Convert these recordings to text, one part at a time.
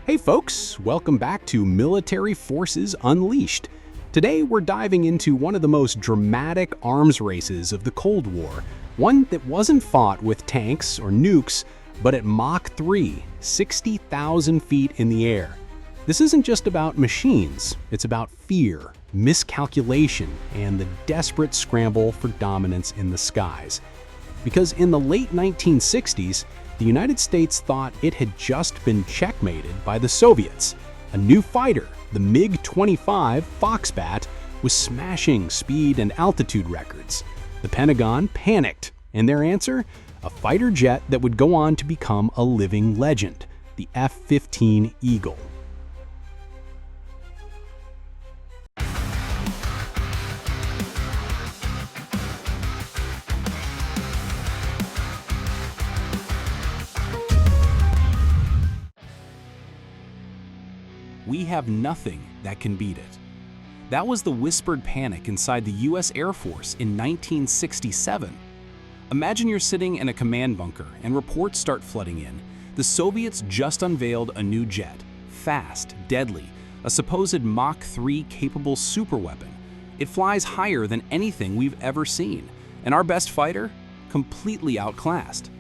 Hey folks, welcome back to Military Forces Unleashed. Today we're diving into one of the most dramatic arms races of the Cold War, one that wasn't fought with tanks or nukes, but at Mach 3, 60,000 feet in the air. This isn't just about machines, it's about fear, miscalculation, and the desperate scramble for dominance in the skies. Because in the late 1960s, the United States thought it had just been checkmated by the Soviets. A new fighter, the MiG-25 Foxbat, was smashing speed and altitude records. The Pentagon panicked, and their answer? A fighter jet that would go on to become a living legend, the F-15 Eagle. We have nothing that can beat it. That was the whispered panic inside the US Air Force in 1967. Imagine you're sitting in a command bunker and reports start flooding in. The Soviets just unveiled a new jet, fast, deadly, a supposed Mach 3 capable superweapon. It flies higher than anything we've ever seen, and our best fighter? Completely outclassed.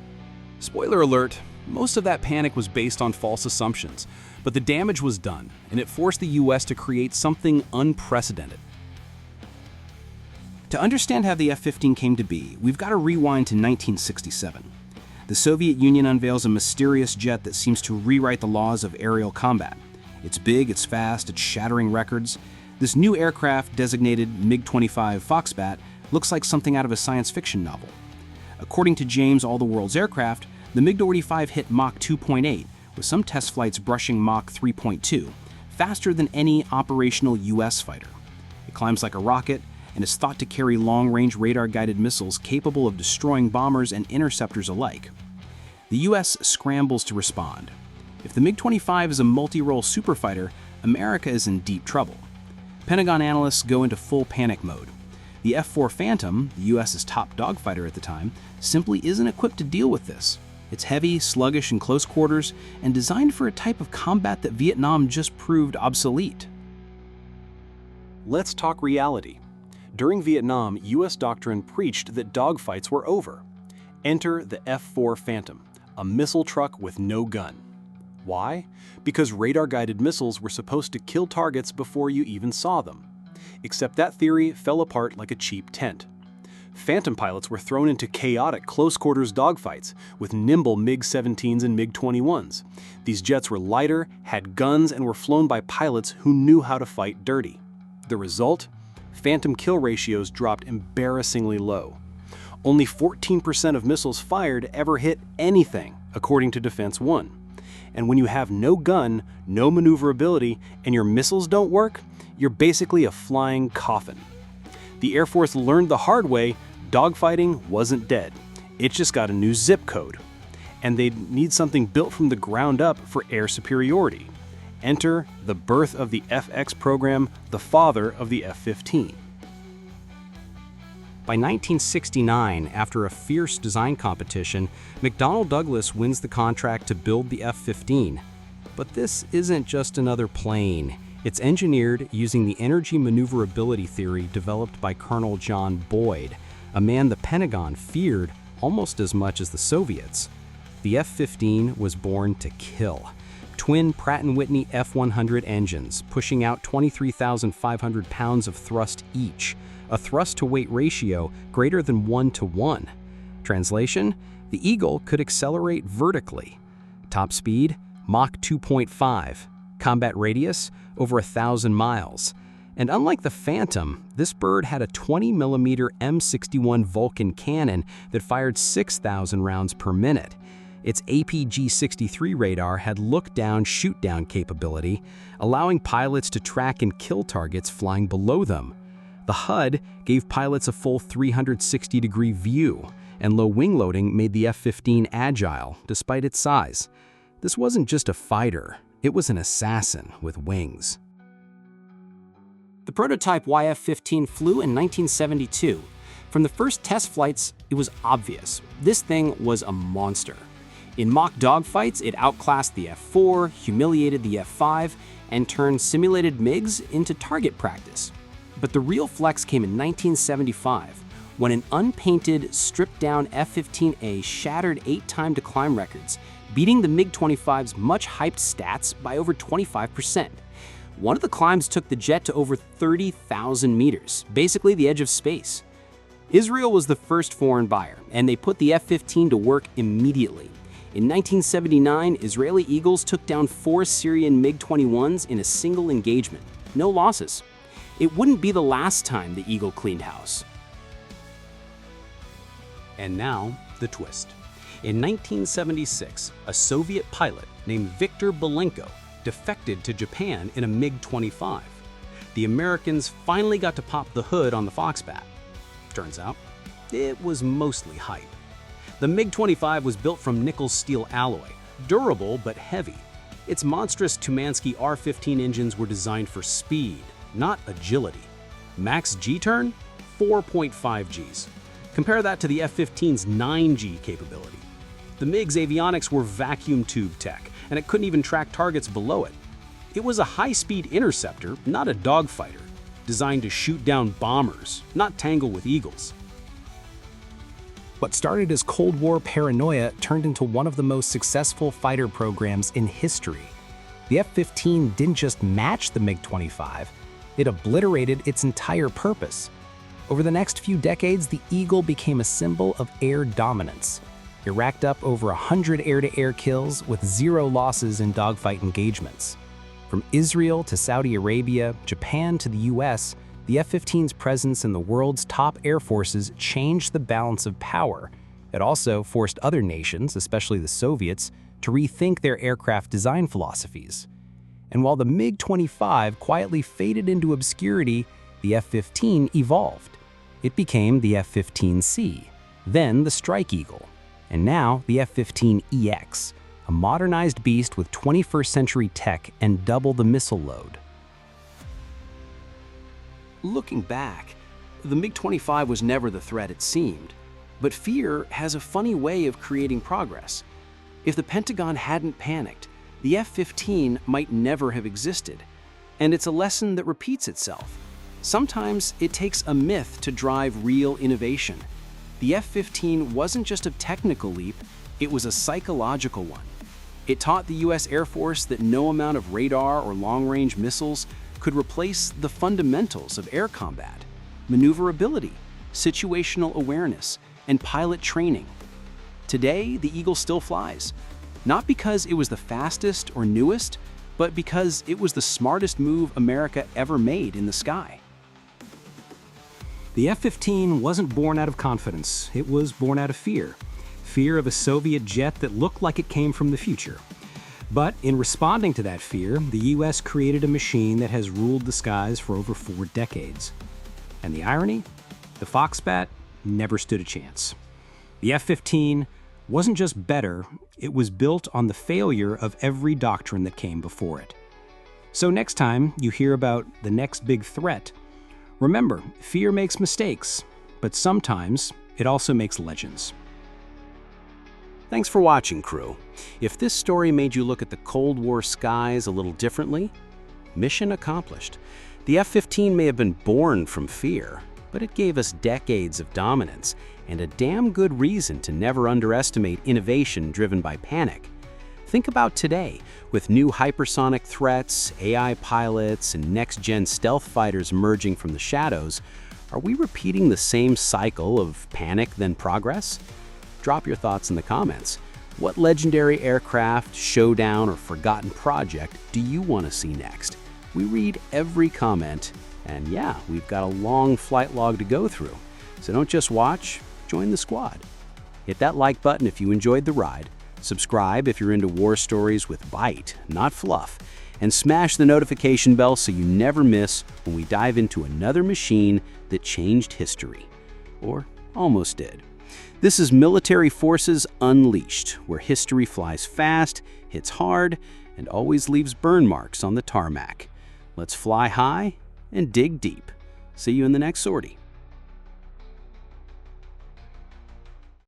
Spoiler alert, most of that panic was based on false assumptions, but the damage was done, and it forced the US to create something unprecedented. To understand how the F-15 came to be, we've got to rewind to 1967. The Soviet Union unveils a mysterious jet that seems to rewrite the laws of aerial combat. It's big, it's fast, it's shattering records. This new aircraft, designated MiG-25 Foxbat, looks like something out of a science fiction novel. According to James All the World's Aircraft, the MiG-25 hit Mach 2.8, with some test flights brushing Mach 3.2, faster than any operational US fighter. It climbs like a rocket and is thought to carry long-range radar-guided missiles capable of destroying bombers and interceptors alike. The US scrambles to respond. If the MiG-25 is a multi-role superfighter, America is in deep trouble. Pentagon analysts go into full panic mode. The F-4 Phantom, the US's top dogfighter at the time, simply isn't equipped to deal with this. It's heavy, sluggish in close quarters, and designed for a type of combat that Vietnam just proved obsolete. Let's talk reality. During Vietnam, US doctrine preached that dogfights were over. Enter the F-4 Phantom, a missile truck with no gun. Why? Because radar-guided missiles were supposed to kill targets before you even saw them. Except that theory fell apart like a cheap tent. Phantom pilots were thrown into chaotic close-quarters dogfights with nimble MiG-17s and MiG-21s. These jets were lighter, had guns, and were flown by pilots who knew how to fight dirty. The result? Phantom kill ratios dropped embarrassingly low. Only 14% of missiles fired ever hit anything, according to Defense One. And when you have no gun, no maneuverability, and your missiles don't work, you're basically a flying coffin. The Air Force learned the hard way, dogfighting wasn't dead. It just got a new zip code. And they'd need something built from the ground up for air superiority. Enter the birth of the FX program, the father of the F-15. By 1969, after a fierce design competition, McDonnell Douglas wins the contract to build the F-15. But this isn't just another plane. It's engineered using the energy maneuverability theory developed by Colonel John Boyd, a man the Pentagon feared almost as much as the Soviets. The F-15 was born to kill. Twin Pratt & Whitney F-100 engines, pushing out 23,500 pounds of thrust each, a thrust-to-weight ratio greater than 1:1. Translation? The Eagle could accelerate vertically. Top speed? Mach 2.5. Combat radius? Over 1,000 miles. And unlike the Phantom, this bird had a 20mm M61 Vulcan cannon that fired 6,000 rounds per minute. Its APG-63 radar had look-down, shoot-down capability, allowing pilots to track and kill targets flying below them. The HUD gave pilots a full 360-degree view, and low wing loading made the F-15 agile, despite its size. This wasn't just a fighter, it was an assassin with wings. The prototype YF-15 flew in 1972. From the first test flights, it was obvious. This thing was a monster. In mock dogfights, it outclassed the F-4, humiliated the F-5, and turned simulated MiGs into target practice. But the real flex came in 1975, when an unpainted, stripped-down F-15A shattered 8 time-to-climb records, beating the MiG-25's much-hyped stats by over 25%. One of the climbs took the jet to over 30,000 meters, basically the edge of space. Israel was the first foreign buyer, and they put the F-15 to work immediately. In 1979, Israeli Eagles took down 4 Syrian MiG-21s in a single engagement. No losses. It wouldn't be the last time the Eagle cleaned house. And now, the twist. In 1976, a Soviet pilot named Viktor Belenko defected to Japan in a MiG-25. The Americans finally got to pop the hood on the Foxbat. Turns out, it was mostly hype. The MiG-25 was built from nickel-steel alloy, durable but heavy. Its monstrous Tumansky R-15 engines were designed for speed, not agility. Max G-turn? 4.5 Gs. Compare that to the F-15's 9G capability. The MiG's avionics were vacuum tube tech, and it couldn't even track targets below it. It was a high-speed interceptor, not a dogfighter, designed to shoot down bombers, not tangle with eagles. What started as Cold War paranoia turned into one of the most successful fighter programs in history. The F-15 didn't just match the MiG-25, it obliterated its entire purpose. Over the next few decades, the Eagle became a symbol of air dominance. It racked up over 100 air-to-air kills with 0 losses in dogfight engagements. From Israel to Saudi Arabia, Japan to the US, the F-15's presence in the world's top air forces changed the balance of power. It also forced other nations, especially the Soviets, to rethink their aircraft design philosophies. And while the MiG-25 quietly faded into obscurity, the F-15 evolved. It became the F-15C, then the Strike Eagle, and now the F-15EX, a modernized beast with 21st century tech and double the missile load. Looking back, the MiG-25 was never the threat it seemed, but fear has a funny way of creating progress. If the Pentagon hadn't panicked, the F-15 might never have existed, and it's a lesson that repeats itself. Sometimes it takes a myth to drive real innovation. The F-15 wasn't just a technical leap, it was a psychological one. It taught the US Air Force that no amount of radar or long-range missiles could replace the fundamentals of air combat: maneuverability, situational awareness, and pilot training. Today, the Eagle still flies, not because it was the fastest or newest, but because it was the smartest move America ever made in the sky. The F-15 wasn't born out of confidence, it was born out of fear. Fear of a Soviet jet that looked like it came from the future. But in responding to that fear, the US created a machine that has ruled the skies for over 4 decades. And the irony? The Foxbat never stood a chance. The F-15 wasn't just better, it was built on the failure of every doctrine that came before it. So next time you hear about the next big threat, remember, fear makes mistakes, but sometimes it also makes legends. Thanks for watching, crew. If this story made you look at the Cold War skies a little differently, mission accomplished. The F-15 may have been born from fear, but it gave us decades of dominance and a damn good reason to never underestimate innovation driven by panic. Think about today, with new hypersonic threats, AI pilots, and next-gen stealth fighters emerging from the shadows, are we repeating the same cycle of panic then progress? Drop your thoughts in the comments. What legendary aircraft, showdown, or forgotten project do you want to see next? We read every comment, and yeah, we've got a long flight log to go through. So don't just watch, join the squad. Hit that like button if you enjoyed the ride, subscribe if you're into war stories with bite, not fluff, and smash the notification bell so you never miss when we dive into another machine that changed history. Or almost did. This is Military Forces Unleashed, where history flies fast, hits hard, and always leaves burn marks on the tarmac. Let's fly high and dig deep. See you in the next sortie.